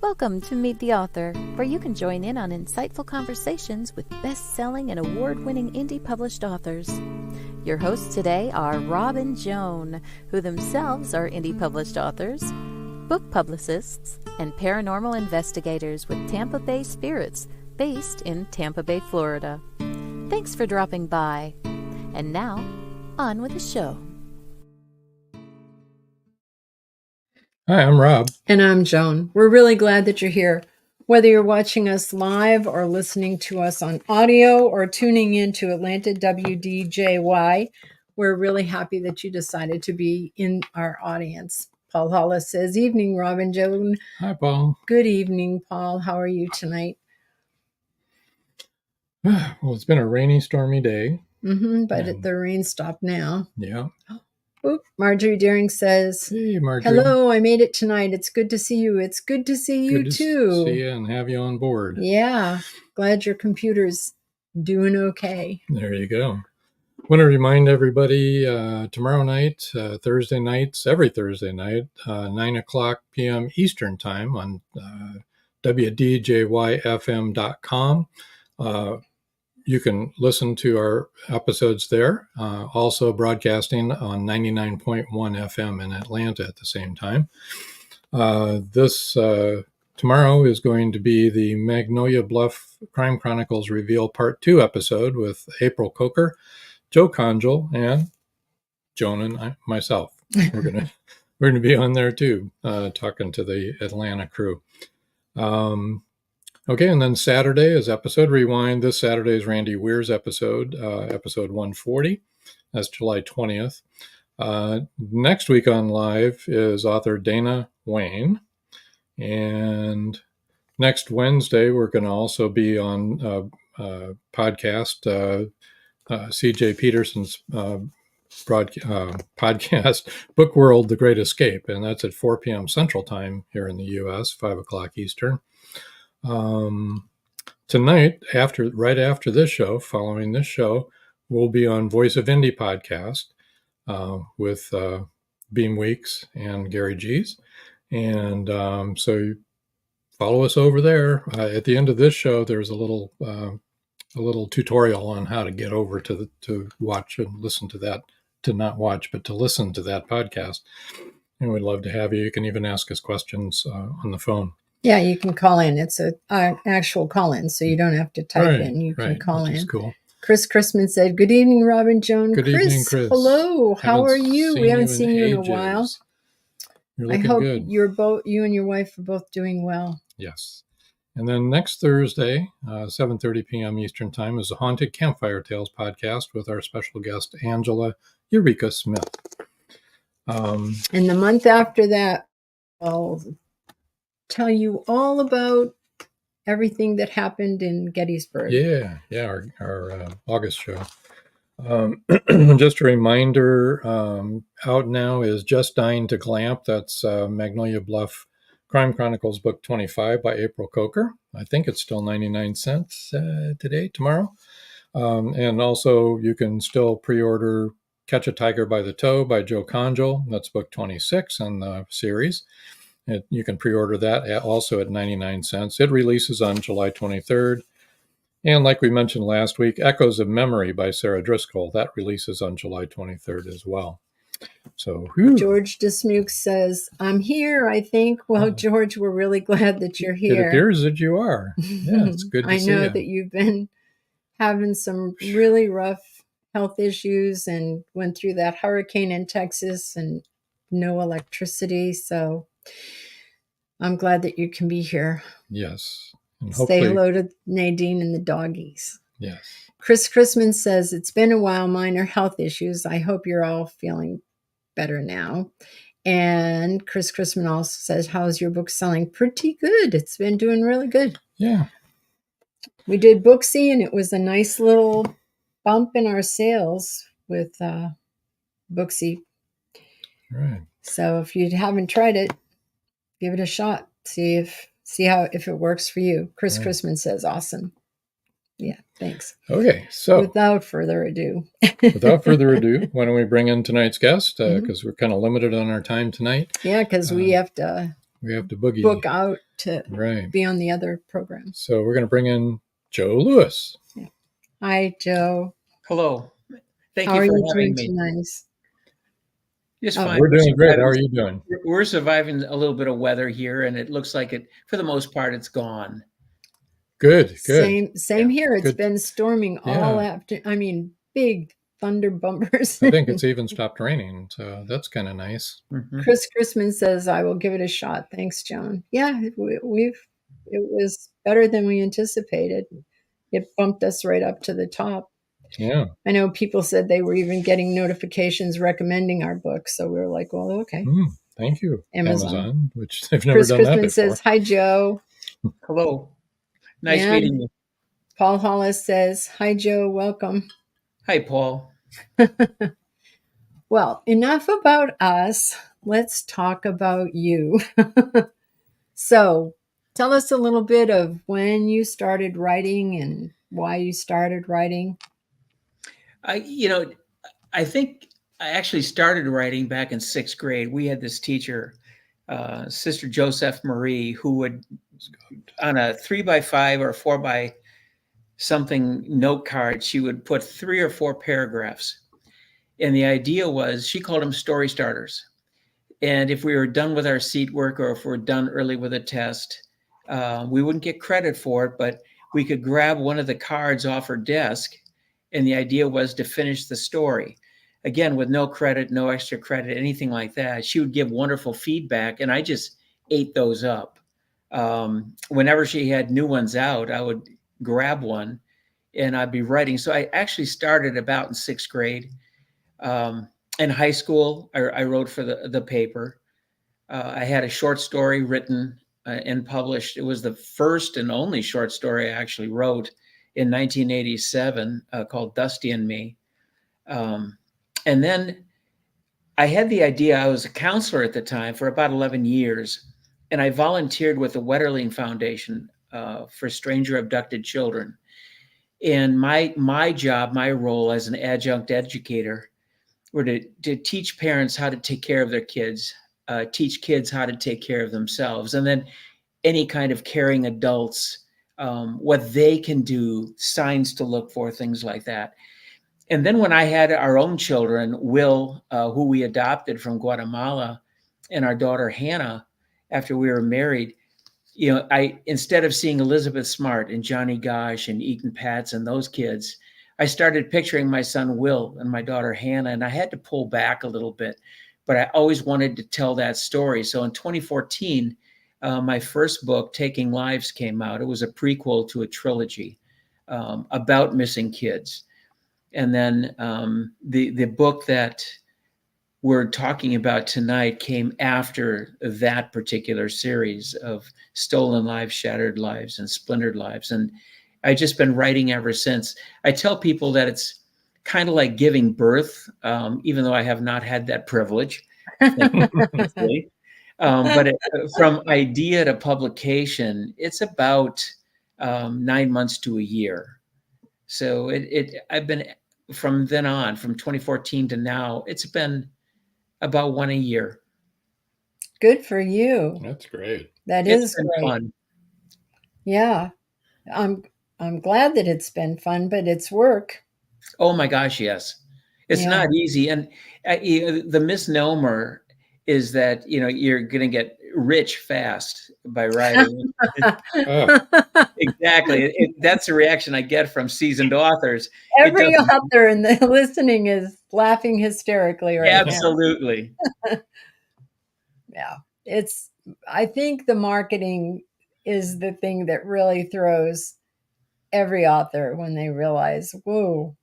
Welcome to Meet the Author, where you can join in on insightful conversations with best-selling and award-winning indie published authors. Your hosts today are Rob and Joan, who themselves are indie published authors, book publicists, and paranormal investigators with Tampa Bay Spirits, based in Tampa Bay, Florida. Thanks for dropping by. And now, on with the show. Hi, I'm Rob. And I'm Joan. We're really glad that you're here. Whether you're watching us live or listening to us on audio or tuning in to Atlanta WDJY, we're really happy that you decided to be in our audience. Paul Hollis says, "Evening, Rob and Joan." Hi, Paul. Good evening, Paul. How are you tonight? Well, it's been a rainy, stormy day. But the rain stopped now. Yeah. Oop, Marjorie Deering says, "Hey, Marjorie. Hello, I made it tonight. It's good to see you. It's good to see you too. See you and have you on board. Yeah, glad your computer's doing okay. There you go. Want to remind everybody tomorrow night, Thursday nights, every Thursday night, 9 o'clock p.m. Eastern Time on WDJYFM.com. You can listen to our episodes there, also broadcasting on 99.1 FM in Atlanta at the same time. This tomorrow is going to be the Magnolia Bluff Crime Chronicles Reveal Part 2 episode with April Coker, Joe Conjal, and Joan and myself. We're gonna be on there too, talking to the Atlanta crew. Okay, and then Saturday is Episode Rewind. This Saturday is Randy Weir's episode, episode 140. That's July 20th. Next week on live is author Dana Wayne. And next Wednesday, we're going to also be on podcast, C.J. Peterson's podcast, Book World, The Great Escape. And that's at 4 p.m. Central Time here in the U.S., 5 o'clock Eastern. Tonight, right after this show, following this show, we'll be on Voice of Indie podcast with Beam Weeks and Gary G's. And so follow us over there. At the end of this show, there's a little tutorial on how to get over to watch and listen to that, to not watch, but to listen to that podcast. And we'd love to have you. You can even ask us questions on the phone. Yeah, you can call in. It's an actual call-in, so you don't have to type in. You can call in. Cool. Chris Christman said, "Good evening, Rob and Joan." Good evening, Chris. Hello. How are you? We haven't seen you in a while. You're looking good. You and your wife are both doing well. Yes. And then next Thursday, 7:30 p.m. Eastern Time, is the Haunted Campfire Tales podcast with our special guest, Angela Eureka Smith. And the month after that, I'll tell you all about everything that happened in Gettysburg. Yeah, our August show. Just a reminder, out now is Just Dying to Glamp. That's Magnolia Bluff Crime Chronicles Book 25 by April Coker. I think it's still 99 cents tomorrow. And also you can still pre-order Catch a Tiger by the Toe by Joe Conjal. That's book 26 in the series. You can pre-order that also at 99 cents. It releases on July 23rd. And like we mentioned last week, Echoes of Memory by Sarah Driscoll. That releases on July 23rd as well. So, George Dismuke says, "I'm here, I think." Well, George, we're really glad that you're here. It appears that you are. Yeah, it's good to see you. I know that you've been having some really rough health issues and went through that hurricane in Texas and no electricity. So I'm glad that you can be here. Yes. And say hello to Nadine and the doggies. Yes. Chris Chrisman says, "It's been a while, minor health issues. I hope you're all feeling better now." And Chris Chrisman also says, "How's your book selling?" Pretty good. It's been doing really good. Yeah. We did Booksy, and it was a nice little bump in our sales with Booksy. Right. So if you haven't tried it, give it a shot. See if it works for you. Chris Chrisman says, "Awesome." Yeah, thanks. Okay, so without further ado, why don't we bring in tonight's guest? Because we're kind of limited on our time tonight. Yeah, because we have to We have to boogie. book out to Right. be on the other program. So we're going to bring in Joe Lewis. Yeah. Hi, Joe. Hello. Thank How you are for you having doing me. tonight? Just Oh. fine. We're doing great. How are you doing? We're surviving a little bit of weather here, and it looks like it, for the most part, it's gone. Good. Same Yeah. here. It's Good. been storming all Yeah. after. I mean, big thunder bumpers. I think it's even stopped raining, so that's kind of nice. Mhm. Chris Chrisman says, "I will give it a shot." Thanks, Joan. Yeah, it was better than we anticipated. It bumped us right up to the top. Yeah. I know people said they were even getting notifications recommending our book, so we were like, "Well, okay." Thank you, Amazon, which they've never Chris done that Chrisman before. says, "Hi, Joe." Hello. Nice And meeting you. Paul Hollis says, "Hi, Joe. Welcome." Hi, Paul. Well, enough about us. Let's talk about you. So, tell us a little bit of when you started writing and why you started writing. I think I actually started writing back in 6th grade. We had this teacher, Sister Joseph Marie, who would, on a 3x5 or 4x something note card, she would put 3 or 4 paragraphs. And the idea was, she called them story starters. And if we were done with our seat work, or if we're done early with a test, we wouldn't get credit for it, but we could grab one of the cards off her desk. And the idea was to finish the story. Again, with no credit, no extra credit, anything like that. She would give wonderful feedback, and I just ate those up. Whenever she had new ones out, I would grab one and I'd be writing. So I actually started about in 6th grade. In high school, I wrote for the paper. I had a short story written and published. It was the first and only short story I actually wrote in 1987, called Dusty and Me. And then I had the idea. I was a counselor at the time for about 11 years, and I volunteered with the Wetterling Foundation for stranger abducted children. And my job, my role as an adjunct educator, were to teach parents how to take care of their kids, teach kids how to take care of themselves, and then any kind of caring adults, what they can do, signs to look for, things like that. And then when I had our own children, Will, who we adopted from Guatemala, and our daughter Hannah, after we were married, I, instead of seeing Elizabeth Smart and Johnny Gosh and Eaton Patz and those kids, I started picturing my son Will and my daughter Hannah, and I had to pull back a little bit, but I always wanted to tell that story. So in 2014, my first book, Taking Lives, came out. It was a prequel to a trilogy about missing kids. And then the book that we're talking about tonight came after that particular series of Stolen Lives, Shattered Lives, and Splintered Lives. And I've just been writing ever since. I tell people that it's kind of like giving birth, even though I have not had that privilege. But from idea to publication, it's about 9 months to a year. So I've been, from then on, from 2014 to now, it's been about one a year. Good for you. That's great. That It's is been great. fun. Yeah. I'm glad that it's been fun, but it's work. Oh my gosh, yes. It's not easy. And the misnomer is that, you're going to get rich fast by writing. Exactly. That's the reaction I get from seasoned authors. Every author in the listening is laughing hysterically right Absolutely. now. Yeah. I think the marketing is the thing that really throws every author when they realize, whoa,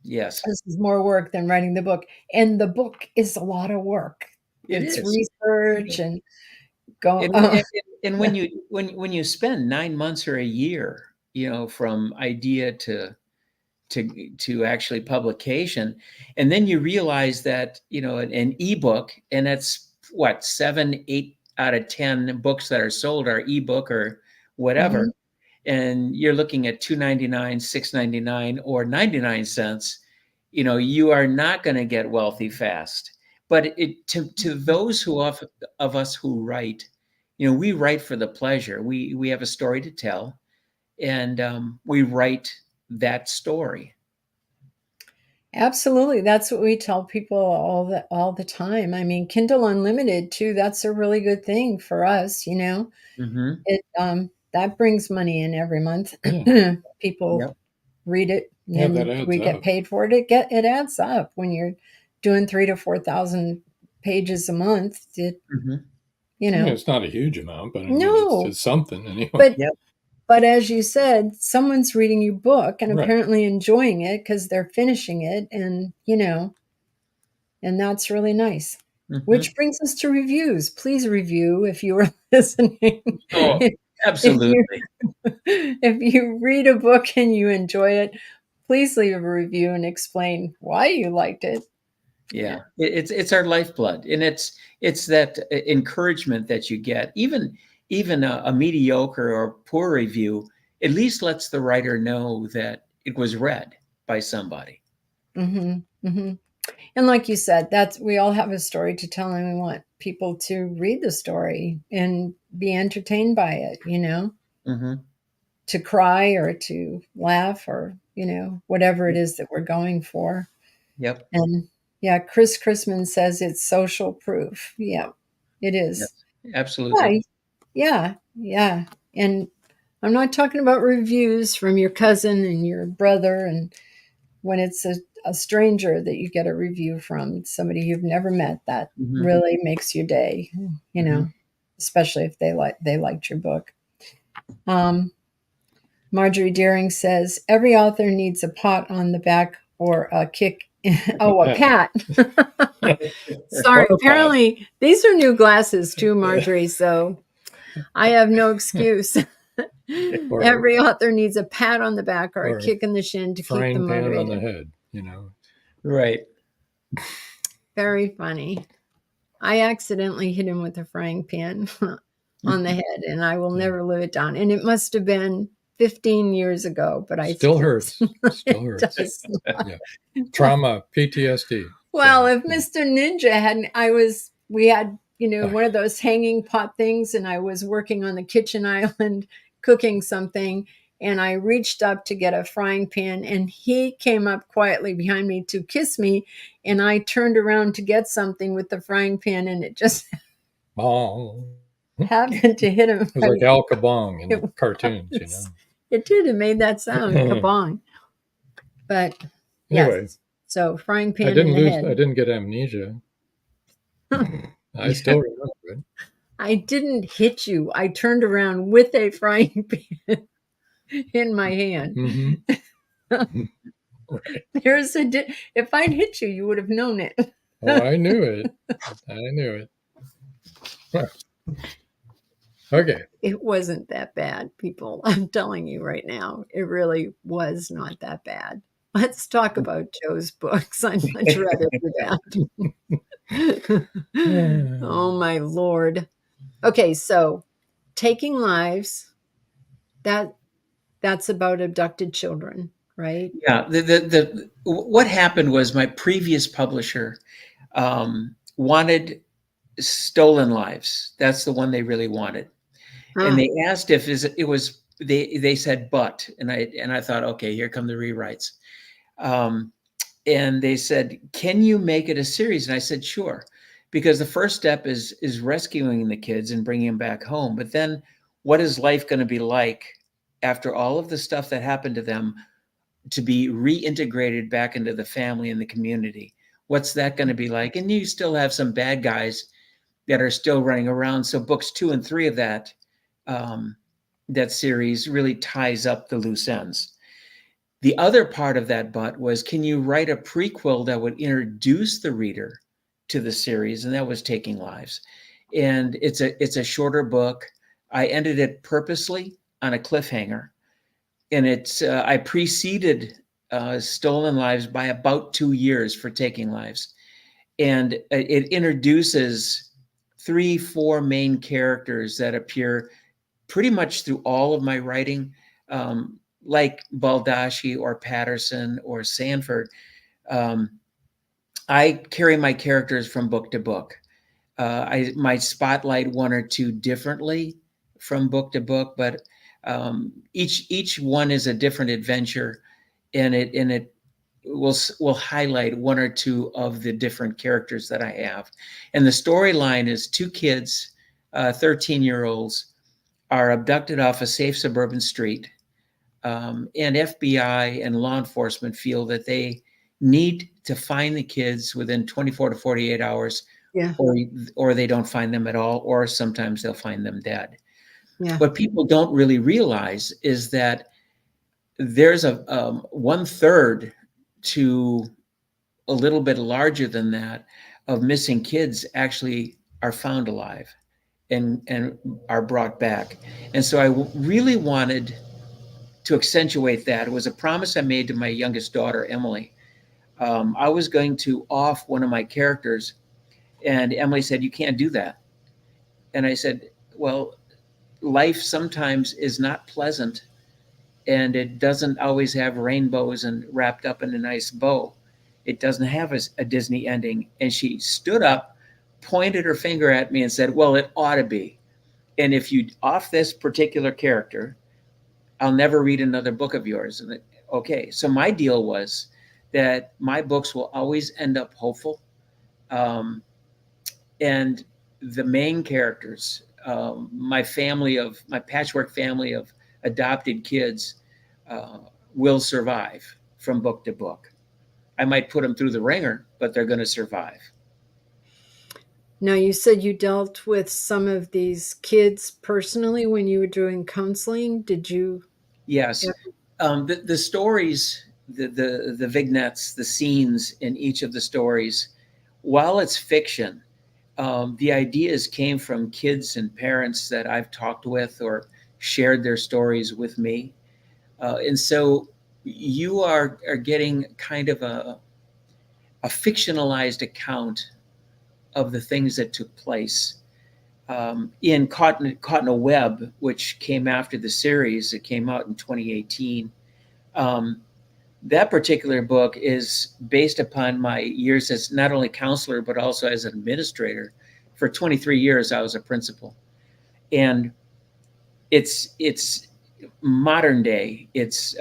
yes, this is more work than writing the book. And the book is a lot of work. It's research and go. And when you spend 9 months or a year, from idea to actually publication, and then you realize that an ebook, and that's what 7, 8 out of 10 books that are sold are ebook or whatever, and you're looking at $2.99, $6.99, or 99 cents. You are not going to get wealthy fast. But to those of us who write, we write for the pleasure. We have a story to tell, and we write that story. Absolutely. That's what we tell people all the time. I mean, Kindle Unlimited too, that's a really good thing for us, Mm-hmm. It that brings money in every month. Yeah. People Yep. read it and Yeah, then that adds we get up. paid for it. It adds up when you're doing 3,000 to 4,000 pages a month. Mm-hmm. It's not a huge amount, but I mean, No, it's something anyway. but Yep. but as you said, someone's reading your book and Right. apparently enjoying it because they're finishing it, and and that's really nice. Mm-hmm. Which brings us to reviews. Please review if you are listening. Oh, if absolutely. if you read a book and you enjoy it, please leave a review and explain why you liked it. Yeah, it's our lifeblood, and it's that encouragement that you get. Even a mediocre or poor review at least lets the writer know that it was read by somebody. Mm-hmm, mm-hmm. And like you said, we all have a story to tell, and we want people to read the story and be entertained by it, Mm-hmm. to cry or to laugh or, whatever it is that we're going for. Yep. And yeah, Chris Chrisman says it's social proof. Yeah, it is. Yes, absolutely. Yeah. And I'm not talking about reviews from your cousin and your brother, and when it's a stranger that you get a review from, somebody you've never met, that Mm-hmm. really makes your day, especially if they liked your book. Marjorie Deering says every author needs a pat on the back or a kick. Oh, a pat. Sorry. Apparently, these are new glasses too, Marjorie. So I have no excuse. Every author needs a pat on the back or a kick in the shin to keep them frying pan motivated. on the head, Right. Very funny. I accidentally hit him with a frying pan on the head, and I will never live it down. And it must have been 15 years ago, but I still hurts. Still hurts. Yeah. Trauma, PTSD. Well, if Mr. Ninja hadn't, we had, one of those hanging pot things, and I was working on the kitchen island cooking something, and I reached up to get a frying pan, and he came up quietly behind me to kiss me, and I turned around to get something with the frying pan, and it just happened to hit him. It was like Al Kabong in the cartoons, It did. It made that sound, kabong. But anyway, yes. So frying pan I didn't in the head. I didn't get amnesia. I still remember it. I didn't hit you. I turned around with a frying pan in my hand. Mm-hmm. Right. If I'd hit you, you would have known it. Oh, I knew it. I knew it. Okay. It wasn't that bad, people. I'm telling you right now, it really was not that bad. Let's talk about Joe's books. I'm much rather for that. Oh my Lord. Okay, so Taking Lives, that's about abducted children, right? Yeah. The what happened was my previous publisher wanted Stolen Lives. That's the one they really wanted. And they asked if it was they said but, and I thought, okay, here come the rewrites. And they said, can you make it a series? And I said, sure, because the first step is rescuing the kids and bringing them back home. But then what is life going to be like after all of the stuff that happened to them to be reintegrated back into the family and the community? What's that going to be like? And you still have some bad guys that are still running around. So books 2 and 3 of that series really ties up the loose ends. The other part of that but was, can you write a prequel that would introduce the reader to the series? And that was Taking Lives. And it's a shorter book. I ended it purposely on a cliffhanger. And I preceded Stolen Lives by about 2 years for Taking Lives. And it introduces 3-4 main characters that appear pretty much through all of my writing, like Baldacci or Patterson or Sanford. I carry my characters from book to book. I might spotlight one or two differently from book to book, but each one is a different adventure, and it will highlight one or two of the different characters that I have. And the storyline is two kids, 13-year-olds, are abducted off a safe suburban street, and FBI and law enforcement feel that they need to find the kids within 24 to 48 hours, Yeah. or they don't find them at all, or sometimes they'll find them dead. Yeah. What people don't really realize is that there's a 1/3 to a little bit larger than that of missing kids actually are found alive and are brought back. And so I really wanted to accentuate that. It was a promise I made to my youngest daughter, Emily. I was going to off one of my characters, and Emily said, "You can't do that." And I said, "Well, life sometimes is not pleasant, and it doesn't always have rainbows and wrapped up in a nice bow. It doesn't have a Disney ending." And she stood up, pointed her finger at me and said, "Well, it ought to be. And if you off this particular character, I'll never read another book of yours." And okay, so my deal was that my books will always end up hopeful. And the main characters, my patchwork family of adopted kids, will survive from book to book. I might put them through the ringer, but they're going to survive. Now, you said you dealt with some of these kids personally when you were doing counseling. Did you? Yes. The stories, the vignettes, the scenes in each of the stories, while it's fiction, the ideas came from kids and parents that I've talked with or shared their stories with me. And so you are getting kind of a fictionalized account of the things that took place. In Caught in a Web, which came after the series, it came out in 2018. That particular book is based upon my years as not only counselor, but also as an administrator. For 23 years, I was a principal. And it's modern day. It's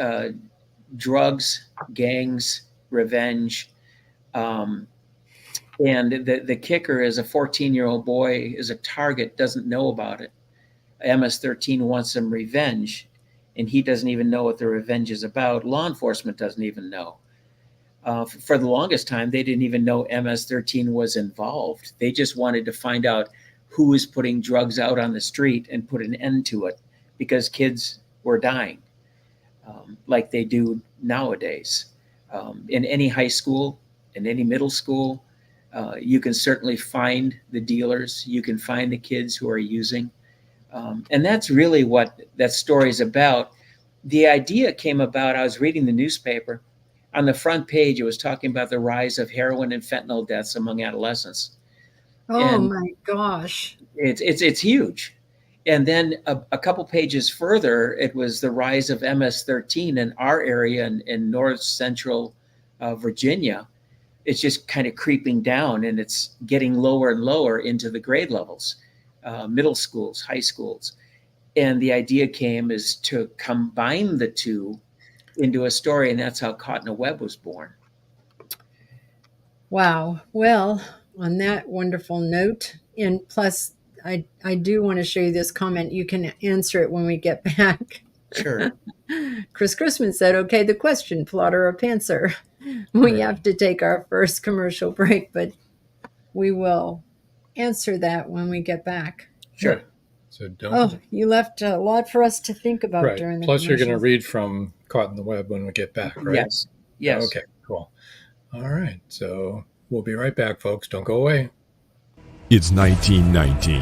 drugs, gangs, revenge. And the kicker is a 14-year-old boy is a target, doesn't know about it. MS-13 wants some revenge, and he doesn't even know what the revenge is about. Law enforcement doesn't even know. For the longest time, they didn't even know MS-13 was involved. They just wanted to find out who was putting drugs out on the street and put an end to it, because kids were dying, like they do nowadays. In any high school, in any middle school, you can certainly find the dealers. You can find the kids who are using. And that's really what that story is about. The idea came about, I was reading the newspaper. On the front page, it was talking about the rise of heroin and fentanyl deaths among adolescents. Oh, And my gosh. it's huge. And then a couple pages further, it was the rise of MS-13 in our area in north central Virginia. It's just kind of creeping down, and it's getting lower and lower into the grade levels, middle schools, high schools. And the idea came is to combine the two into a story, and that's how Caught in a Web was born. Wow. Well, on that wonderful note, and plus, I do want to show you this comment. You can answer it when we get back. Sure. Chris Chrisman said, "Okay, the question, plotter or pantser?" We have to take our first commercial break, but we will answer that when we get back. Sure. So don't. Oh, you left a lot for us to think about Right. during the Plus, you're going to commercials. read from Caught in the Web when we get back, right? Yes. Yes. Okay, cool. All right. So we'll be right back, folks. Don't go away. It's 1919,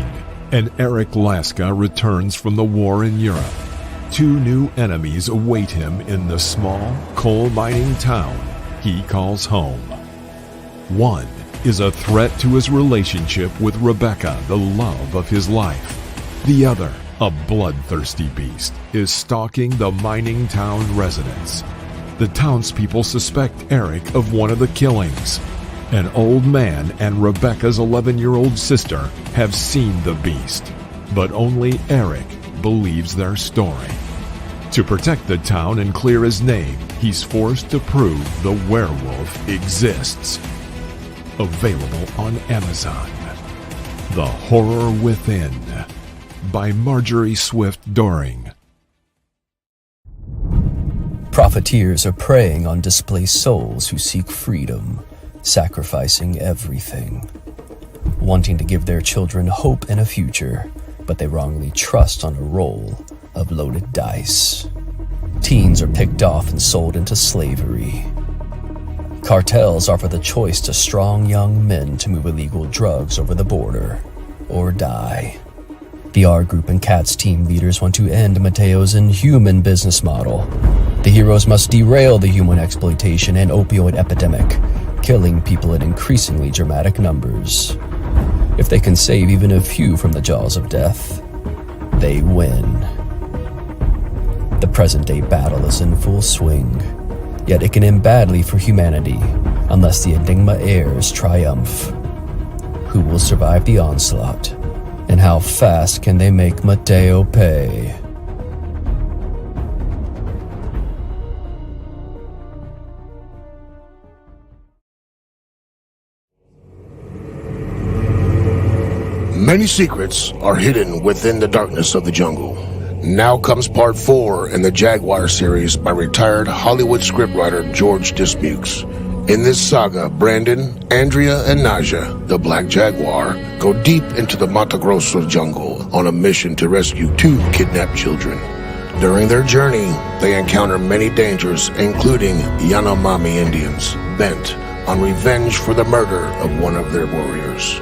and Eric Laska returns from the war in Europe. Two new enemies await him in the small coal mining town he calls home. One is a threat to his relationship with Rebecca, the love of his life. The other, a bloodthirsty beast, is stalking the mining town residents. The townspeople suspect Eric of one of the killings. An old man and Rebecca's 11-year-old sister have seen the beast, but only Eric believes their story. To protect the town and clear his name, he's forced to prove the werewolf exists. Available on Amazon. The Horror Within by Marjorie Swift Doring. Profiteers are preying on displaced souls who seek freedom, sacrificing everything. Wanting to give their children hope and a future, but they wrongly trust on a roll of loaded dice. Teens are picked off and sold into slavery. Cartels offer the choice to strong young men to move illegal drugs over the border or die. The R Group and CATS team leaders want to end Mateo's inhuman business model. The heroes must derail the human exploitation and opioid epidemic, killing people in increasingly dramatic numbers. If they can save even a few from the jaws of death, they win. The present-day battle is in full swing, yet it can end badly for humanity unless the Enigma heirs triumph. Who will survive the onslaught? And how fast can they make Mateo pay? Many secrets are hidden within the darkness of the jungle. Now comes part 4 in the Jaguar series by retired Hollywood scriptwriter George Dismukes. In this saga, Brandon, Andrea, and Naja, the Black Jaguar, go deep into the Mato Grosso jungle on a mission to rescue 2 kidnapped children. During their journey, they encounter many dangers, including Yanomami Indians, bent on revenge for the murder of one of their warriors.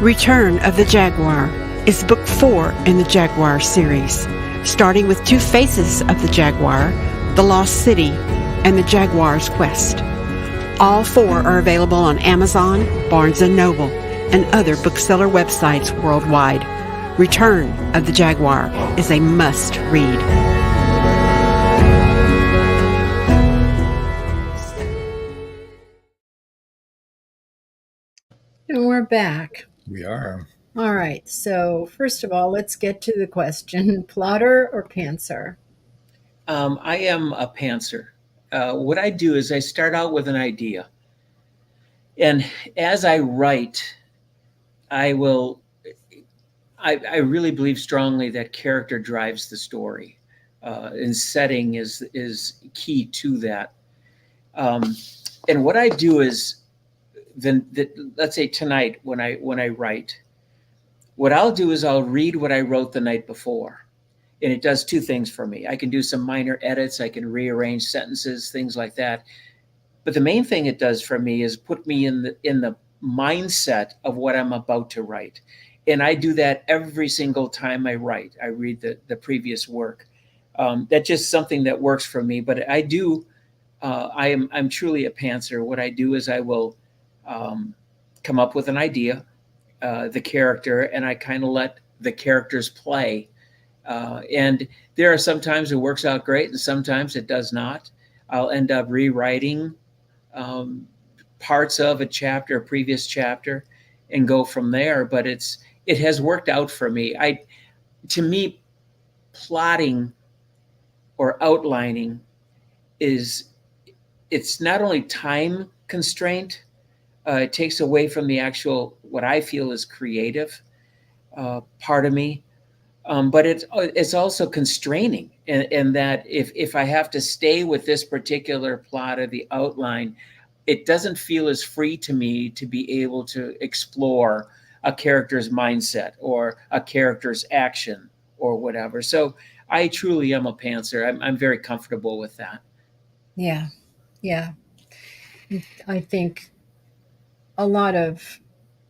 Return of the Jaguar is book 4 in the Jaguar series, starting with 2 faces of the Jaguar, the Lost City, and the Jaguar's Quest. All 4 are available on Amazon, Barnes & Noble, and other bookseller websites worldwide. Return of the Jaguar is a must-read. And we're back. We are. All right. So first of all, let's get to the question: plotter or pantser? I am a pantser. What I do is I start out with an idea. And as I write, I really believe strongly that character drives the story. And setting is key to that. And what I do is, let's say tonight when I write, what I'll do is I'll read what I wrote the night before. And it does 2 things for me. I can do some minor edits. I can rearrange sentences, things like that. But the main thing it does for me is put me in the mindset of what I'm about to write. And I do that every single time I write. I read the previous work. That's just something that works for me. But I do, I'm truly a pantser. What I do is I will come up with an idea, the character, and I kind of let the characters play. And there are sometimes it works out great and sometimes it does not. I'll end up rewriting parts of a previous chapter, and go from there. But it has worked out for me. To me, plotting or outlining it's not only time constraint, it takes away from the actual, what I feel is creative part of me. But it's also constraining in that if I have to stay with this particular plot or the outline, it doesn't feel as free to me to be able to explore a character's mindset or a character's action or whatever. So I truly am a pantser. I'm very comfortable with that. Yeah. I think a lot of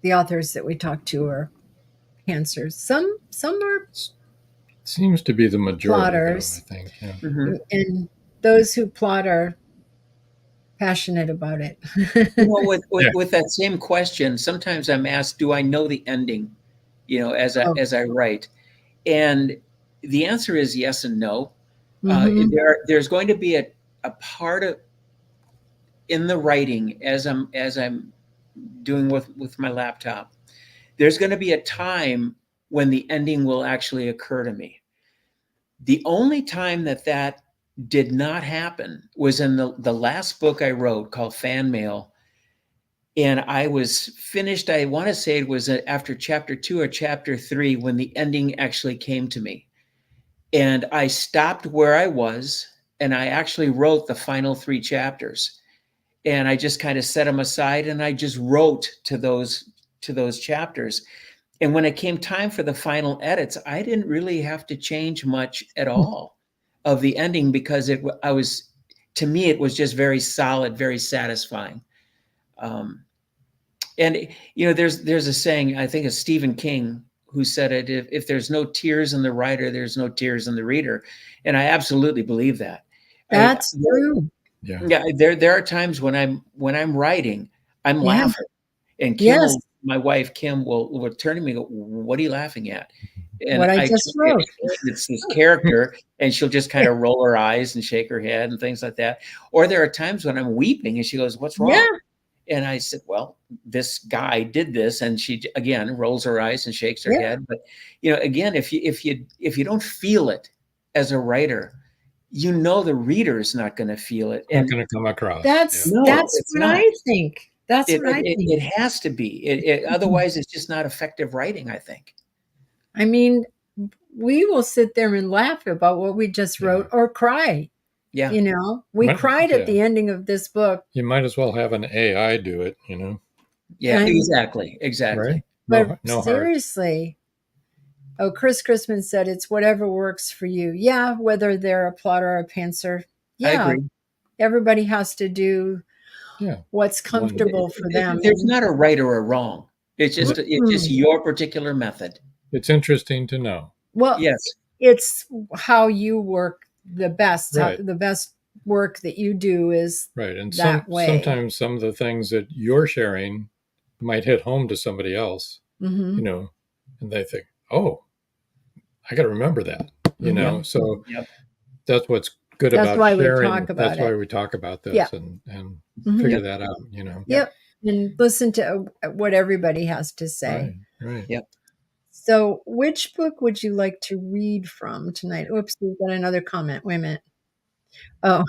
the authors that we talk to are pantsers. Some are Seems to be the majority, plotters. though, I think. Yeah. Mm-hmm. And those who plot are passionate about it. With that same question, sometimes I'm asked, do I know the ending, as I write? And the answer is yes and no. Mhm. There's going to be a part of in the writing as I'm doing with my laptop. There's going to be a time when the ending will actually occur to me. The only time that did not happen was in the last book I wrote called Fan Mail. And I was finished, I want to say it was after chapter 2 or chapter 3 when the ending actually came to me. And I stopped where I was and I actually wrote the final 3 chapters. And I just kind of set them aside and I just wrote to those chapters. And when it came time for the final edits, I didn't really have to change much at all of the ending because to me, it was just very solid, very satisfying. And there's a saying, I think it's Stephen King who said it: if there's no tears in the writer, there's no tears in the reader. And I absolutely believe that. That's true. Yeah, there are times when I'm writing, I'm laughing, and Yes. my wife Kim will turn to me and go, "What are you laughing at?" And What I just wrote. It's this character, and she'll just kind of roll her eyes and shake her head and things like that. Or there are times when I'm weeping, and she goes, "What's wrong?" Yeah. And I said, "Well, this guy did this," and she again rolls her eyes and shakes her head. But again, if you don't feel it as a writer, the reader is not going to feel it. Not going to come across. That's what I think. That's what I think. It has to be. Otherwise, it's just not effective writing, I think. I mean, we will sit there and laugh about what we just wrote or cry. Yeah. We cried at the ending of this book. You might as well have an AI do it, Yeah, exactly. Right? But no seriously, Chris Chrisman said it's whatever works for you. Yeah, whether they're a plotter or a pantser. Yeah, I agree. Everybody has to do what's comfortable for them. There's not a right or a wrong. It's just your particular method. It's interesting to know. Well, yes, it's how you work the best. Right. The best work that you do is right, and that way. Sometimes some of the things that you're sharing might hit home to somebody else, and they think, "Oh, I got to remember that," So that's what's good about sharing. That's why we talk about this and figure that out. Yep, and listen to what everybody has to say. Right. Yep. So, which book would you like to read from tonight? Oops, we've got another comment. Wait a minute. Oh,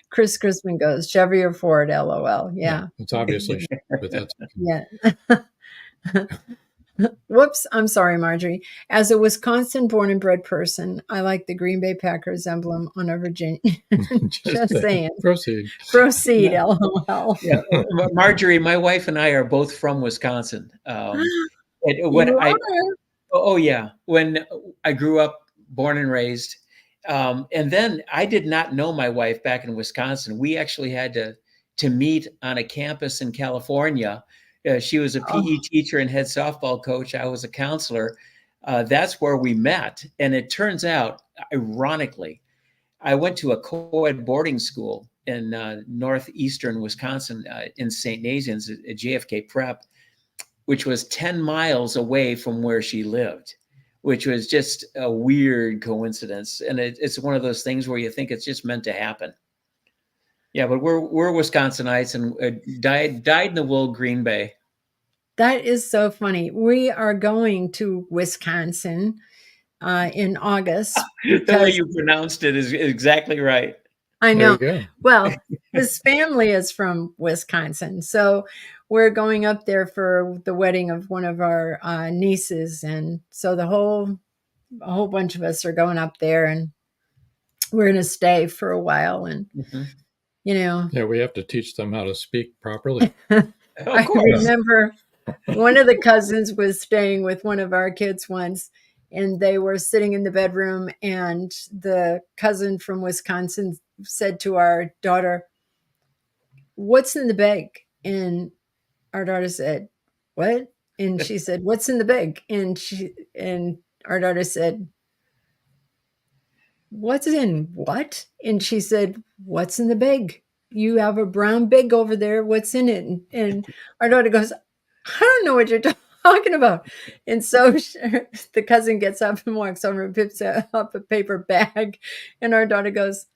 Chris Chrisman goes, Chevy or Ford, LOL. Yeah. It's obviously, but that's yeah. Whoops, I'm sorry, Marjorie. As a Wisconsin born and bred person, I like the Green Bay Packers emblem on a Virginia. Just saying. Proceed, LOL. Yeah. Marjorie, my wife and I are both from Wisconsin. When I grew up, born and raised, and then I did not know my wife back in Wisconsin. We actually had to meet on a campus in California. She was a PE teacher and head softball coach. I was a counselor. That's where we met. And it turns out, ironically, I went to a co-ed boarding school in northeastern Wisconsin in St. Nazianz at JFK Prep, which was 10 miles away from where she lived, which was just a weird coincidence. And it's one of those things where you think it's just meant to happen. Yeah, but we're Wisconsinites and dyed in the wool Green Bay. That is so funny. We are going to Wisconsin in August. The way you pronounced it is exactly right. I know. There you go. Well, his family is from Wisconsin, so we're going up there for the wedding of one of our nieces, and so a whole bunch of us are going up there, and we're going to stay for a while, and yeah, we have to teach them how to speak properly. I remember one of the cousins was staying with one of our kids once, and they were sitting in the bedroom, and the cousin from Wisconsin said to our daughter, "What's in the bag?" And our daughter said, "What?" And she said, "What's in the bag?" And our daughter said, "What's in what?" And she said, "What's in the bag? You have a brown bag over there. What's in it?" And our daughter goes, "I don't know what you're talking about." And so the cousin gets up and walks over and picks up a paper bag. And our daughter goes,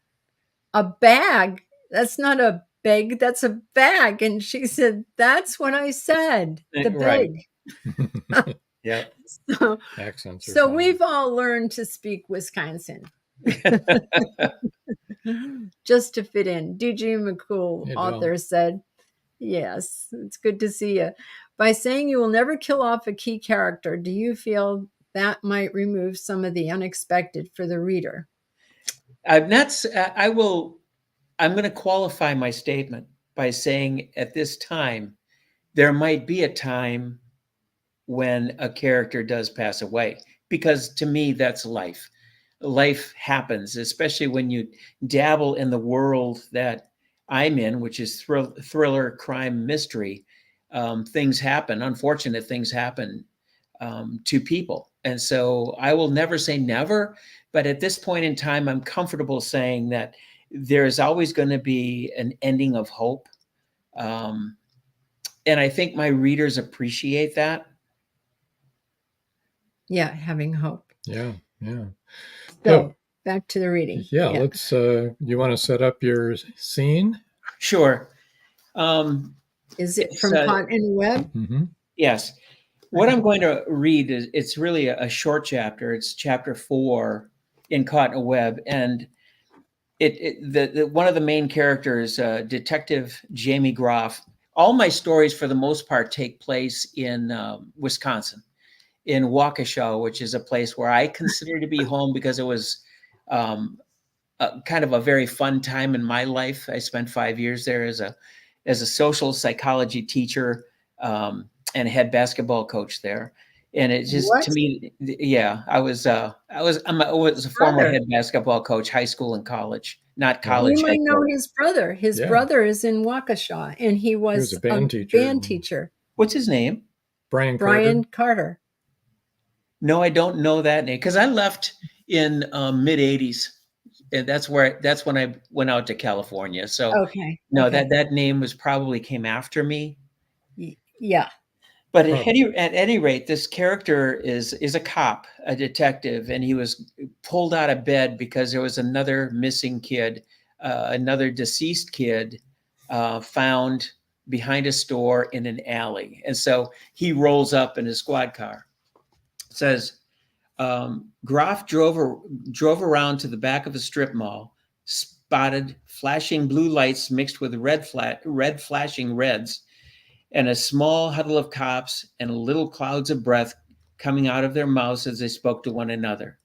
"A bag? That's not a bag. That's a bag. And she said, that's what I said, the Right. bag. Yeah. So, Accents are so funny. we've all learned to speak Wisconsin just to fit in. D.G. McCool, Hey, Bill. author, said, yes, it's good to see you. By saying you will never kill off a key character, do you feel that might remove some of the unexpected for the reader? I'm going to qualify my statement by saying at this time, there might be a time when a character does pass away, because to me, that's life. Life happens, especially when you dabble in the world that I'm in, which is thriller, crime, mystery. Things happen, unfortunate things happen to people. And so I will never say never, but at this point in time, I'm comfortable saying that there's always going to be an ending of hope. And I think my readers appreciate that. Yeah, having hope. Yeah. So back to the reading. Yeah, let's, you want to set up your scene? Sure. Is it It's, from Caught in a Web? Mm-hmm. Yes. What I'm going to read is, it's really a short chapter. It's chapter 4 in Caught in a Web. And one of the main characters, Detective Jamie Groff. All my stories, for the most part, take place in Wisconsin, in Waukesha, which is a place where I consider to be home because it was kind of a very fun time in my life. I spent 5 years there as a social psychology teacher and head basketball coach there. And it just, What? to me, yeah, I was a former head basketball coach, high school and college, not college. You might head know coach. his brother. His brother is in Waukesha, and he was a band teacher. Band teacher. What's his name? Brian Carter. No, I don't know that name, because I left in mid '80s, and that's when I went out to California. So Okay. no, okay. that name probably came after me. Yeah. But at any rate, this character is a cop, a detective, and he was pulled out of bed because there was another missing kid, another deceased kid found behind a store in an alley. And so he rolls up in his squad car. It says, Groff drove around to the back of a strip mall, spotted flashing blue lights mixed with red flashing reds, and a small huddle of cops and little clouds of breath coming out of their mouths as they spoke to one another.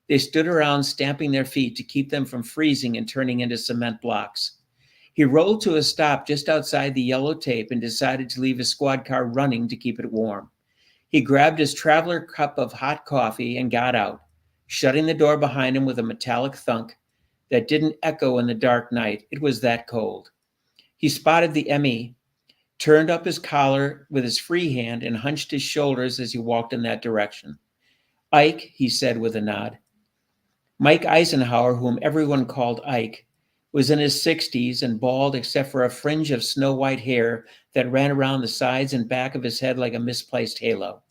They stood around stamping their feet to keep them from freezing and turning into cement blocks. He rolled to a stop just outside the yellow tape and decided to leave his squad car running to keep it warm. He grabbed his traveler cup of hot coffee and got out, shutting the door behind him with a metallic thunk that didn't echo in the dark night. It was that cold. He spotted the ME, turned up his collar with his free hand, and hunched his shoulders as he walked in that direction. Ike, he said with a nod. Mike Eisenhower, whom everyone called Ike, was in his 60s and bald except for a fringe of snow-white hair that ran around the sides and back of his head like a misplaced halo.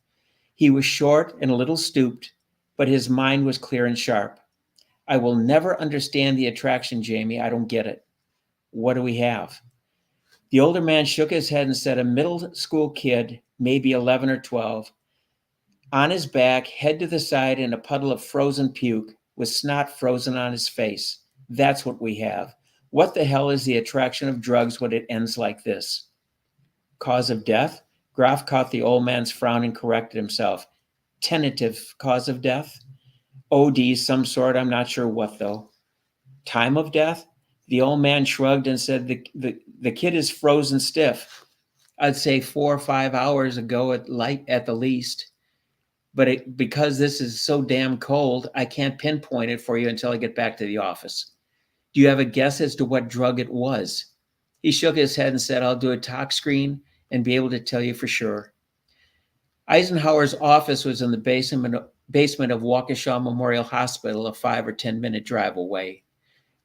He was short and a little stooped, but his mind was clear and sharp. I will never understand the attraction, Jamie. I don't get it. What do we have? The older man shook his head and said, a middle school kid, maybe 11 or 12, on his back, head to the side in a puddle of frozen puke, with snot frozen on his face. That's what we have. What the hell is the attraction of drugs when it ends like this? Cause of death? Groff caught the old man's frown and corrected himself. Tentative cause of death? OD, some sort, I'm not sure what though. Time of death? The old man shrugged and said, the kid is frozen stiff. I'd say 4 or 5 hours ago at the least. But because this is so damn cold, I can't pinpoint it for you until I get back to the office. Do you have a guess as to what drug it was? He shook his head and said, I'll do a tox screen and be able to tell you for sure. Eisenhower's office was in the basement of Waukesha Memorial Hospital, a 5 or 10 minute drive away.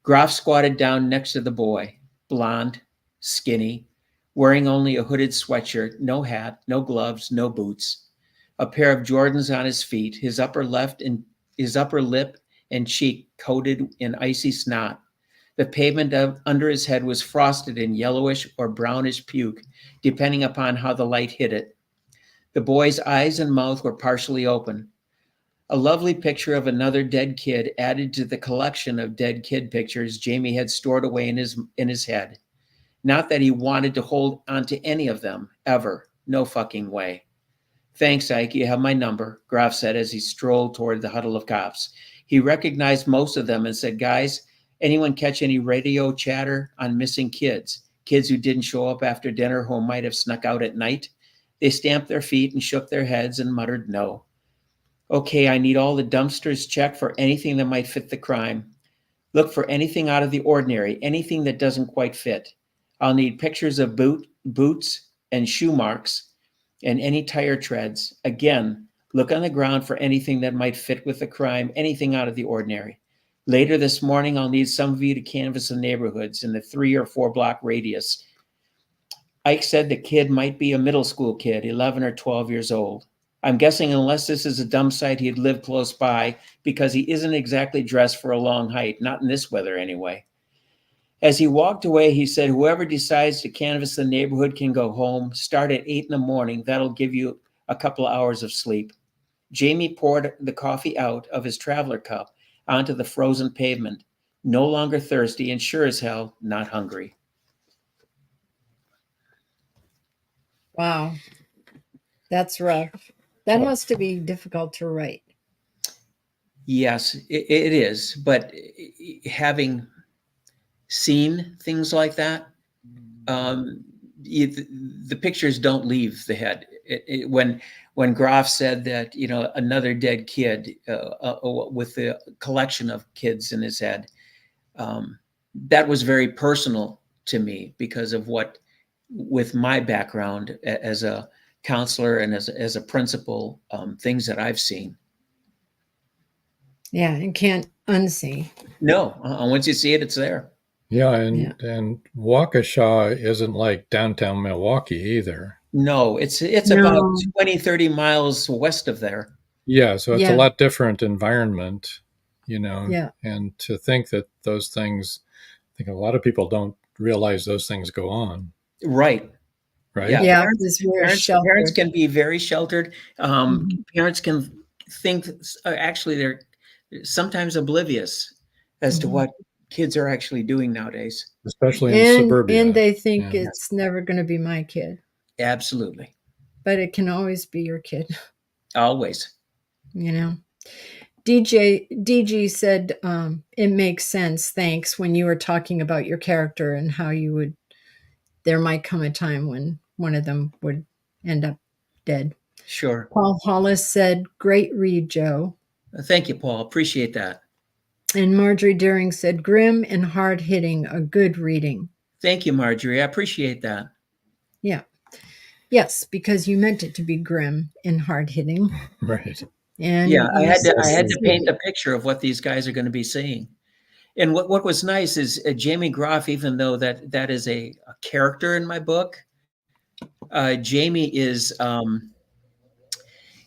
Groff squatted down next to the boy, blonde, skinny, wearing only a hooded sweatshirt, no hat, no gloves, no boots, a pair of Jordans on his feet, his upper lip and cheek coated in icy snot. The pavement under his head was frosted in yellowish or brownish puke, depending upon how the light hit it. The boy's eyes and mouth were partially open. A lovely picture of another dead kid added to the collection of dead kid pictures Jamie had stored away in his head. Not that he wanted to hold onto any of them, ever. No fucking way. Thanks, Ike. You have my number, Groff said as he strolled toward the huddle of cops. He recognized most of them and said, guys, anyone catch any radio chatter on missing kids? Kids who didn't show up after dinner who might have snuck out at night? They stamped their feet and shook their heads and muttered no. Okay, I need all the dumpsters checked for anything that might fit the crime. Look for anything out of the ordinary, anything that doesn't quite fit. I'll need pictures of boots and shoe marks and any tire treads. Again, look on the ground for anything that might fit with the crime, anything out of the ordinary. Later this morning, I'll need some of you to canvass the neighborhoods in the 3 or 4 block radius. Ike said the kid might be a middle school kid, 11 or 12 years old. I'm guessing unless this is a dump site, he'd live close by because he isn't exactly dressed for a long hike, not in this weather anyway. As he walked away, he said, whoever decides to canvass the neighborhood can go home. Start at 8 in the morning. That'll give you a couple of hours of sleep. Jamie poured the coffee out of his traveler cup onto the frozen pavement, no longer thirsty and sure as hell not hungry. Wow. That's rough. That must be difficult to write. Yes, it is. But having seen things like that, the pictures don't leave the head. When Groff said that, another dead kid with the collection of kids in his head, that was very personal to me because of with my background as a counselor and as a principal, things that I've seen. Yeah, and can't unsee. No, once you see it, it's there. Yeah, and Waukesha isn't like downtown Milwaukee either. No, it's about 20, 30 miles west of there. Yeah, so it's a lot different environment, and to think that those things, I think a lot of people don't realize those things go on. Right. Yeah, parents can be very sheltered. Parents can think, actually, they're sometimes oblivious as to what kids are actually doing nowadays. Especially in suburbia. And they think it's never going to be my kid. Absolutely. But it can always be your kid. Always. DG said, it makes sense, thanks, when you were talking about your character and how there might come a time when one of them would end up dead. Sure. Paul Hollis said, great read, Joe. Thank you, Paul. Appreciate that. And Marjorie Deering said, grim and hard-hitting, a good reading. Thank you, Marjorie. I appreciate that. Yeah. Yes, because you meant it to be grim and hard-hitting. Right. And I had to paint a picture of what these guys are going to be saying. And what was nice is Jamie Groff, even though that is a character in my book, Jamie is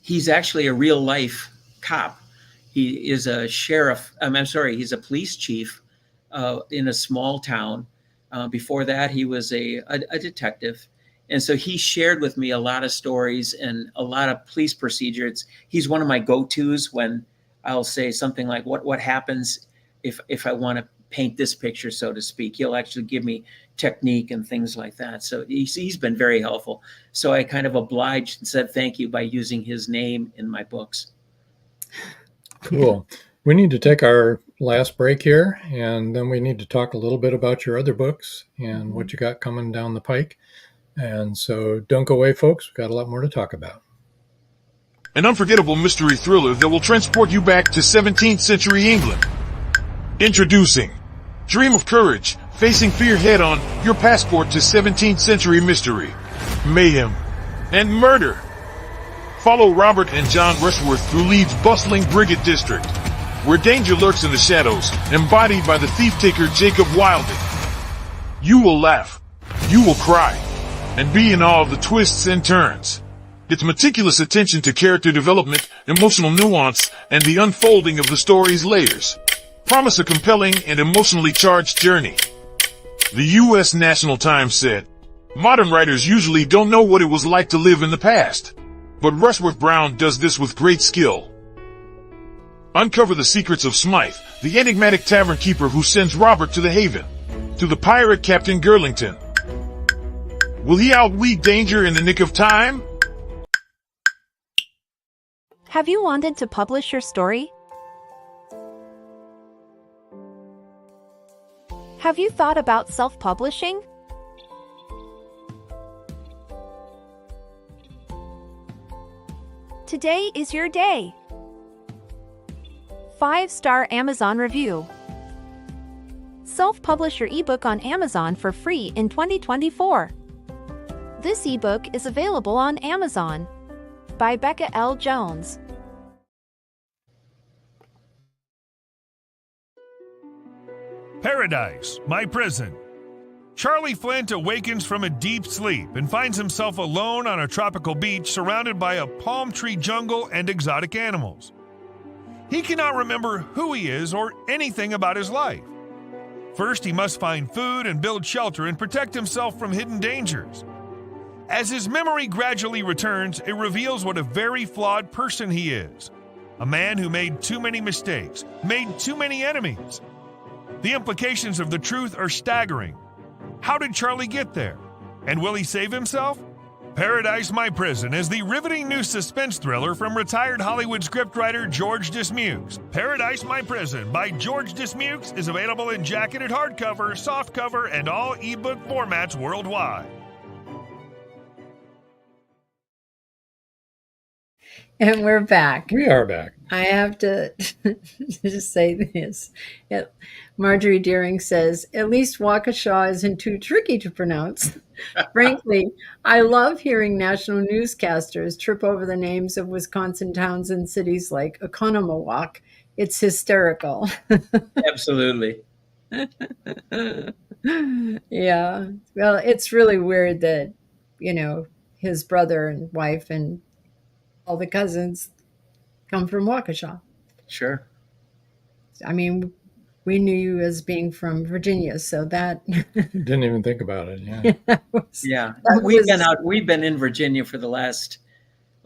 he's actually a real life cop. He is a sheriff. He's a police chief in a small town. Before that, he was a detective. And so he shared with me a lot of stories and a lot of police procedures. He's one of my go-tos when I'll say something like, what happens if I want to paint this picture, so to speak. He'll actually give me technique and things like that. So he's been very helpful. So I kind of obliged and said thank you by using his name in my books. Cool. We need to take our last break here, and then we need to talk a little bit about your other books and what you got coming down the pike. And so don't go away, folks. We've got a lot more to talk about. An unforgettable mystery thriller that will transport you back to 17th century England. Introducing Dream of Courage, facing fear head-on, your passport to 17th century mystery, mayhem, and murder. Follow Robert and John Rushworth through Leeds' bustling Brigade District, where danger lurks in the shadows, embodied by the thief-taker Jacob Wilding. You will laugh, you will cry, and be in awe of the twists and turns. Its meticulous attention to character development, emotional nuance, and the unfolding of the story's layers. promise a compelling and emotionally charged journey. The U.S. National Times said, modern writers usually don't know what it was like to live in the past, but Rushworth Brown does this with great skill. Uncover the secrets of Smythe, the enigmatic tavern keeper who sends Robert to the Haven, to the pirate Captain Girlington. Will he outwit danger in the nick of time? Have you wanted to publish your story? Have you thought about self-publishing? Today is your day. 5-star Amazon review. Self-publish your ebook on Amazon for free in 2024. This ebook is available on Amazon by Becca L. Jones. Paradise, my prison. Charlie Flint awakens from a deep sleep and finds himself alone on a tropical beach surrounded by a palm tree jungle and exotic animals. He cannot remember who he is or anything about his life. First, he must find food and build shelter and protect himself from hidden dangers. As his memory gradually returns, it reveals what a very flawed person he is. A man who made too many mistakes, made too many enemies. The implications of the truth are staggering. How did Charlie get there? And will he save himself? Paradise, My Prison is the riveting new suspense thriller from retired Hollywood scriptwriter George Dismukes. Paradise, My Prison by George Dismukes is available in jacketed hardcover, softcover, and all ebook formats worldwide. And we're back. We are back. I have to just say this. Marjorie Deering says, at least Waukesha isn't too tricky to pronounce. Frankly, I love hearing national newscasters trip over the names of Wisconsin towns and cities like Oconomowoc. It's hysterical. Absolutely. Yeah. Well, it's really weird that, his brother and wife and all the cousins come from Waukesha. Sure. I mean, we knew you as being from Virginia, so that Didn't even think about it. Yeah. We've been in Virginia for the last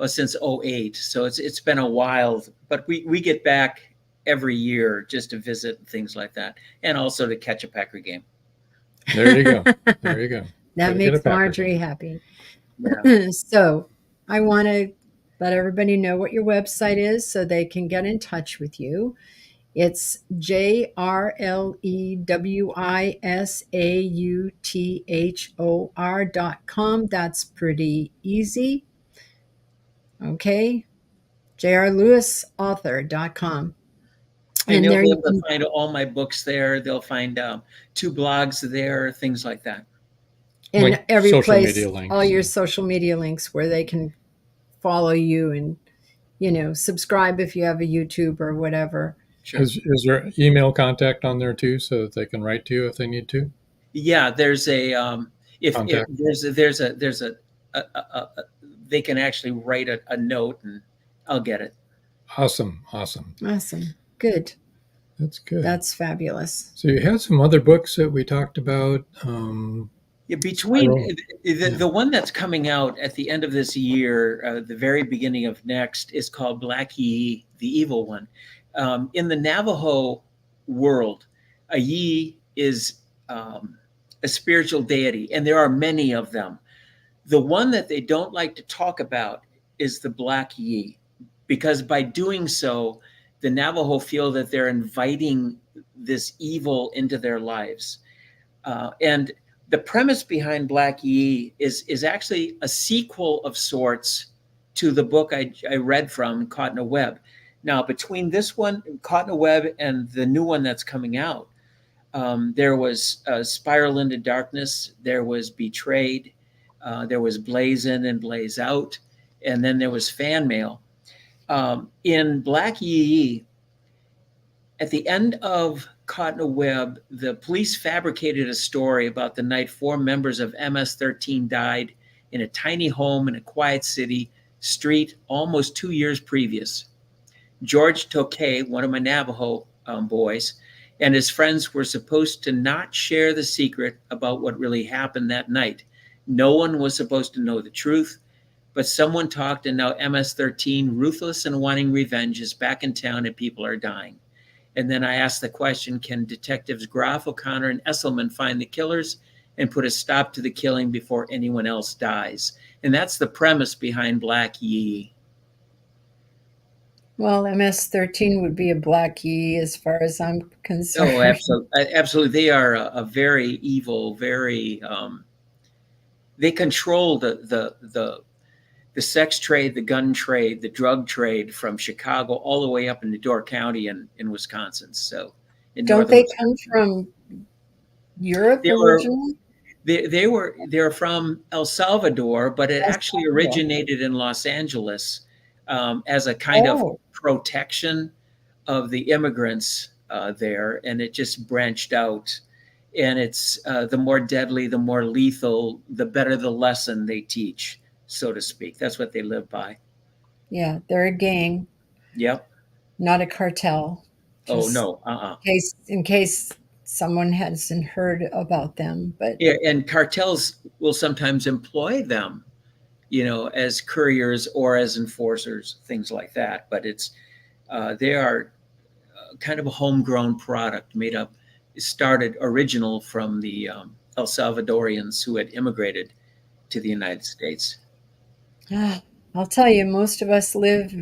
since 2008, so it's been a while. But we get back every year just to visit and things like that, and also to catch a Packer game. There you go. There you go. That Gotta makes Marjorie happy. Yeah. So I want to let everybody know what your website is so they can get in touch with you. It's JRLEWISAUTHOR.com. That's pretty easy. Okay. JRLewisAuthor.com. And they'll be able to find all my books there. They'll find 2 blogs there, things like that. And like every place, links. all your social media links where they can follow you and, subscribe if you have a YouTube or whatever. Sure. Is there email contact on there too, so that they can write to you if they need to? Yeah, there's a they can actually write a note and I'll get it. Awesome. Good. That's good. That's fabulous. So you had some other books that we talked about. Between the one that's coming out at the end of this year, the very beginning of next, is called Black Yé'ii, the evil one. In the Navajo world, a Yé'ii is a spiritual deity, and there are many of them. The one that they don't like to talk about is the Black Yé'ii, because by doing so, the Navajo feel that they're inviting this evil into their lives. And the premise behind Black Yé'ii is actually a sequel of sorts to the book I read from, Caught in a Web. Now, between this one, Caught in a Web, and the new one that's coming out, there was Spiral into Darkness, there was Betrayed, there was Blaze In and Blaze Out, and then there was Fan Mail. In Black Yé'ii, at the end of Caught in a Web, the police fabricated a story about the night 4 members of MS-13 died in a tiny home in a quiet city street almost 2 years previous. George Tokay, one of my Navajo boys, and his friends were supposed to not share the secret about what really happened that night. No one was supposed to know the truth, but someone talked, and now MS-13, ruthless and wanting revenge, is back in town and people are dying. And then I asked the question, can detectives Groff, O'Connor, and Esselman find the killers and put a stop to the killing before anyone else dies? And that's the premise behind Black Yé'ii. Well, MS-13 would be a black Yé'ii as far as I'm concerned. Oh, absolutely. Absolutely. They are a very evil, very, they control the sex trade, the gun trade, the drug trade from Chicago all the way up into Door County in Wisconsin. So in Don't they Wisconsin. come from Europe They were, originally? they're from El Salvador, but it El actually Salvador. originated in Los Angeles as a kind of protection of the immigrants there, and it just branched out. And it's the more deadly, the more lethal, the better the lesson they teach, so to speak. That's what they live by. Yeah, they're a gang. Yep. Not a cartel. Oh no. In case someone hasn't heard about them, but yeah, and cartels will sometimes employ them, as couriers or as enforcers, things like that. But they are kind of a homegrown product started original from the El Salvadorians who had immigrated to the United States. I'll tell you, most of us live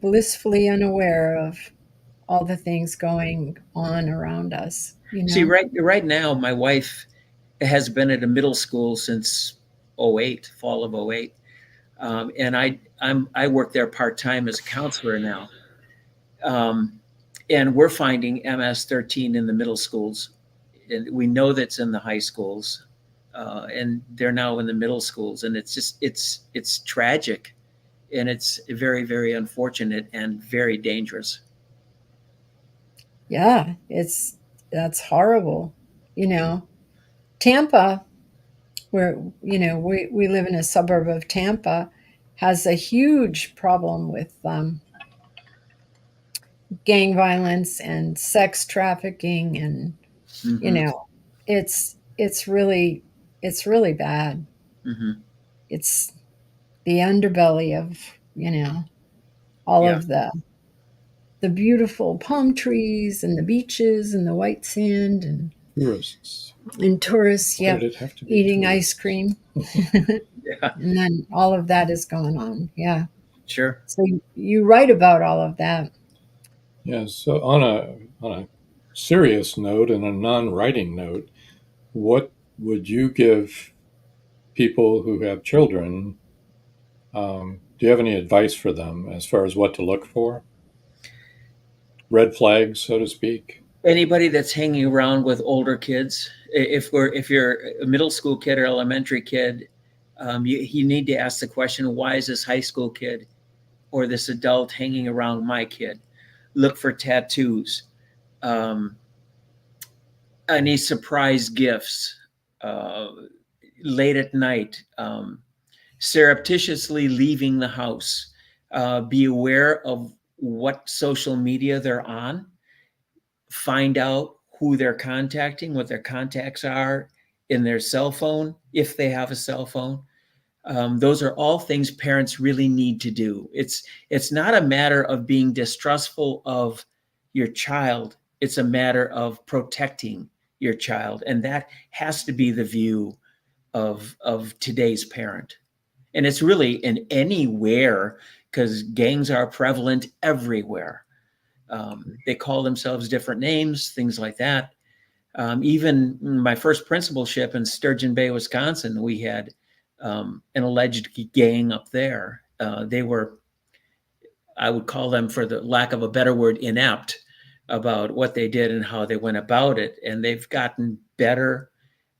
blissfully unaware of all the things going on around us. See, right now, my wife has been at a middle school since '08, fall of '08, and I work there part-time as a counselor now, and we're finding MS-13 in the middle schools, and we know that's in the high schools, and they're now in the middle schools, and it's tragic, and it's very, very unfortunate and very dangerous. Yeah, that's horrible. Tampa, where we live in a suburb of Tampa, has a huge problem with gang violence and sex trafficking, and it's really bad. Mm-hmm. It's the underbelly of all of the beautiful palm trees and the beaches and the white sand and Tourists. Yeah, Did it have to be eating tourists? ice cream. Yeah. And then all of that is going on. Yeah. Sure. So you write about all of that. Yeah. So on a serious note and a non-writing note, what would you give people who have children? Do you have any advice for them as far as what to look for? Red flags, so to speak. Anybody that's hanging around with older kids, if you're a middle school kid or elementary kid, you need to ask the question, why is this high school kid or this adult hanging around my kid? Look for tattoos, any surprise gifts, late at night, surreptitiously leaving the house. Be aware of what social media they're on. Find out who they're contacting, what their contacts are in their cell phone, if they have a cell phone. Those are all things parents really need to do. It's not a matter of being distrustful of your child. It's a matter of protecting your child. And that has to be the view of today's parent. And it's really in anywhere, because gangs are prevalent everywhere. They call themselves different names, things like that. Even my first principalship in Sturgeon Bay, Wisconsin, we had an alleged gang up there. They were, I would call them, for the lack of a better word, inept about what they did and how they went about it. And they've gotten better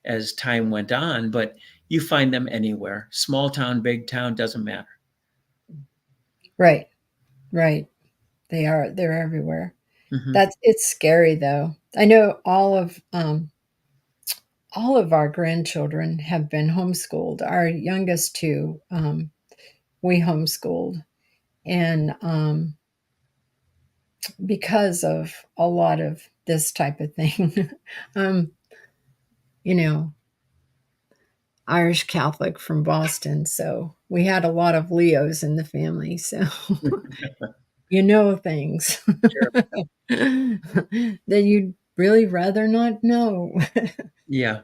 as time went on, but you find them anywhere. Small town, big town, doesn't matter. Right. They're everywhere. Mm-hmm. It's scary though. I know all of our grandchildren have been homeschooled. Our youngest two, we homeschooled, and because of a lot of this type of thing. You know, Irish Catholic from Boston, so we had a lot of Leos in the family. So you know things Sure. that you'd really rather not know. Yeah.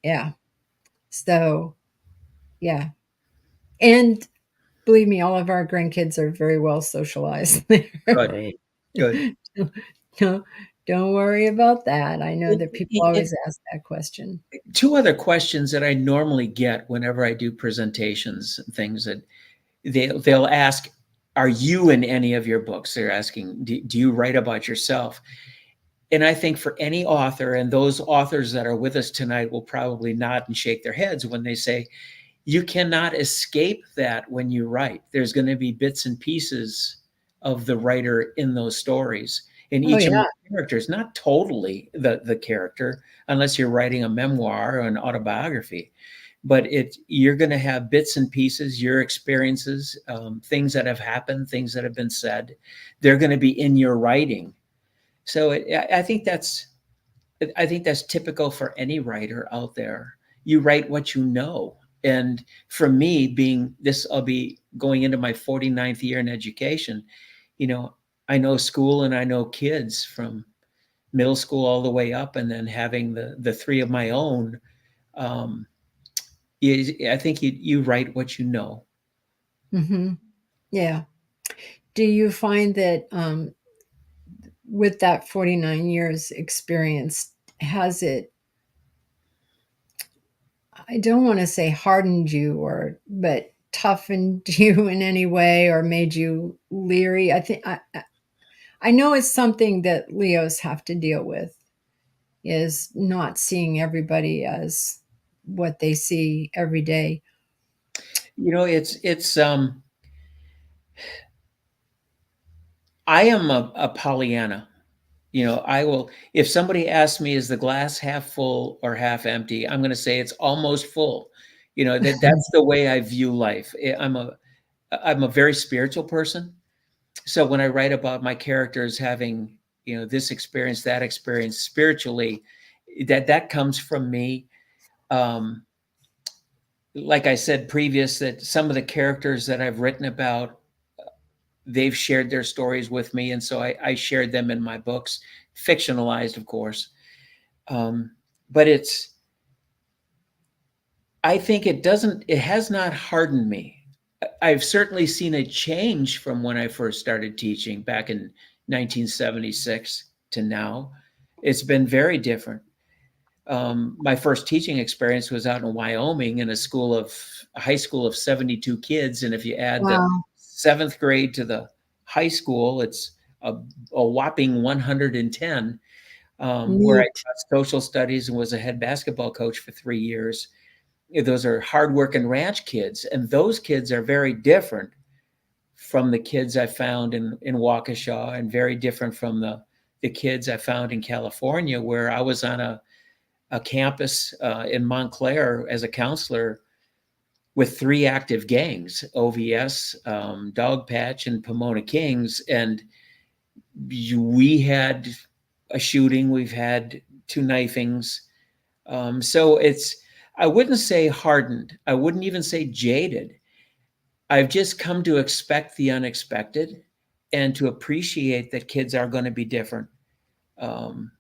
Yeah. So, yeah. And believe me, all of our grandkids are very well socialized. Good. Right. Good. don't, don't worry about that. I know that people always ask that question. Two other questions that I normally get whenever I do presentations and things that they'll ask, are you in any of your books? They're asking, do you write about yourself? And I think for any author, and those authors that are with us tonight will probably nod and shake their heads when they say, you cannot escape that when you write. There's going to be bits and pieces of the writer in those stories. And Oh, each of yeah. the characters, not totally the character, unless you're writing a memoir or an autobiography, but you're going to have bits and pieces, your experiences, things that have happened, things that have been said. They're going to be in your writing. So I think that's typical for any writer out there. You write what you know. And for me, I'll be going into my 49th year in education. I know school and I know kids from middle school all the way up, and then having the three of my own. I think you write what you know. Mm-hmm. Yeah. Do you find that with that 49 years experience, has it, I don't want to say hardened you but toughened you in any way or made you leery? I know it's something that Leos have to deal with, is not seeing everybody as what they see every day. It's I am a Pollyanna. I will, if somebody asks me, is the glass half full or half empty? I'm going to say it's almost full. That's the way I view life. I'm a very spiritual person. So when I write about my characters having, this experience, that experience spiritually, that comes from me. Like I said previous, that some of the characters that I've written about, they've shared their stories with me, and so I shared them in my books, fictionalized, of course. But I think it has not hardened me. I've certainly seen a change from when I first started teaching back in 1976 to now. It's been very different. My first teaching experience was out in Wyoming in a high school of 72 kids. And if you add the Wow. 7th grade to the high school, it's a whopping 110, where I Neat. taught social studies and was a head basketball coach for 3 years. Those are hardworking ranch kids. And those kids are very different from the kids I found in Waukesha, and very different from the kids I found in California, where I was on a campus in Montclair as a counselor with 3 active gangs: OVS, Dog Patch, and Pomona Kings. And we had a shooting, we've had 2 knifings. So I wouldn't say hardened. I wouldn't even say jaded. I've just come to expect the unexpected and to appreciate that kids are going to be different. And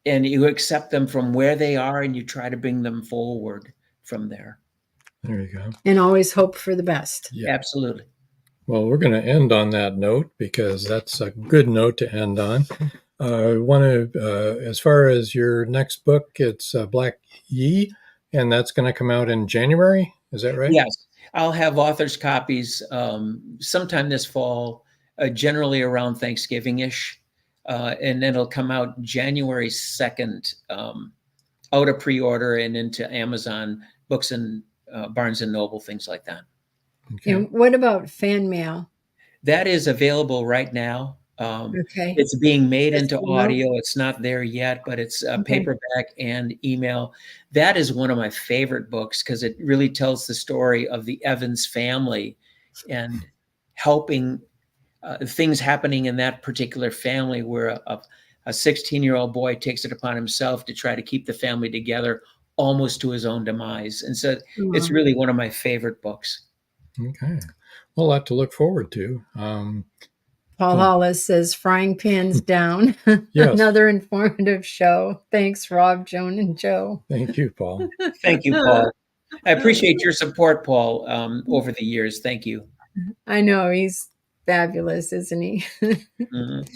you accept them from where they are, and you try to bring them forward from there. There you go. And always hope for the best. Yeah. Absolutely. Well, we're going to end on that note because that's a good note to end on. I want to, as far as your next book, it's Black Yé'ii, and that's going to come out in January. Is that right? Yes. I'll have author's copies sometime this fall, generally around Thanksgiving-ish. And then it'll come out January 2nd, out of pre-order and into Amazon books and Barnes and Noble, things like that. Okay. And what about fan mail? That is available right now. Okay. It's being made Yes, into you know. audio. It's not there yet, but it's Okay. paperback and email. That is one of my favorite books because it really tells the story of the Evans family and helping things happening in that particular family where a 16-year-old boy takes it upon himself to try to keep the family together almost to his own demise. And so it's really one of my favorite books. Okay. Well, a lot to look forward to. Paul Hollis says, frying pans down. Yes. Another informative show. Thanks, Rob, Joan, and Joe. Thank you, Paul. Thank you, Paul. I appreciate your support, Paul, over the years. Thank you. I know, he's fabulous, isn't he?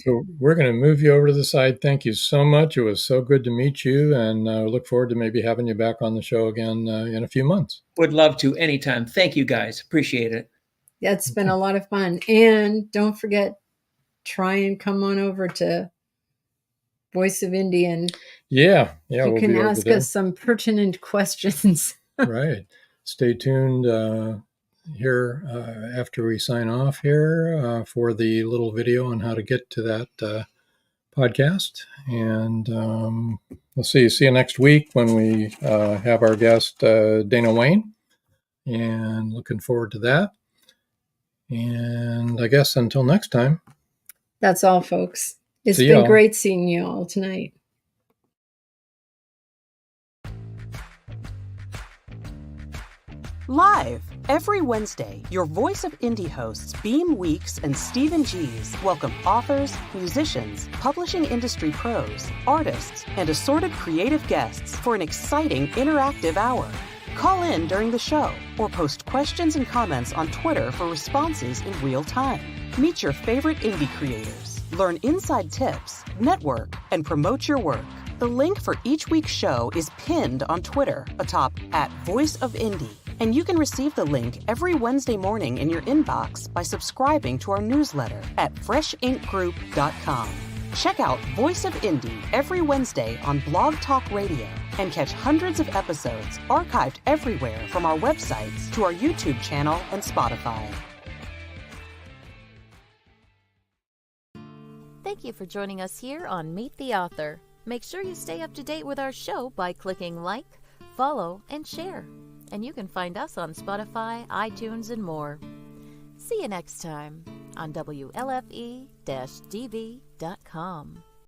So we're going to move you over to the side. Thank you so much. It was so good to meet you, and look forward to maybe having you back on the show again in a few months. Would love to anytime. Thank you, guys. Appreciate it. That's been a lot of fun. And don't forget, try and come on over to Voice of India. Yeah. You can ask us some pertinent questions. Right. Stay tuned here after we sign off here for the little video on how to get to that podcast. And we'll see you next week when we have our guest, Dana Wayne. And looking forward to that. And I guess until next time. That's all, folks. It's been great seeing you all tonight. Live every Wednesday, your Voice of Indie hosts Beam Weeks and Stephen Gees welcome authors, musicians, publishing industry pros, artists, and assorted creative guests for an exciting interactive hour. Call in during the show or post questions and comments on Twitter for responses in real time. Meet your favorite indie creators, learn inside tips, network, and promote your work. The link for each week's show is pinned on Twitter atop @VoiceOfIndie, and you can receive the link every Wednesday morning in your inbox by subscribing to our newsletter at freshinkgroup.com. Check out Voice of Indie every Wednesday on Blog Talk Radio and catch hundreds of episodes archived everywhere from our websites to our YouTube channel and Spotify. Thank you for joining us here on Meet the Author. Make sure you stay up to date with our show by clicking like, follow, and share. And you can find us on Spotify, iTunes, and more. See you next time on WLFE-DV.com.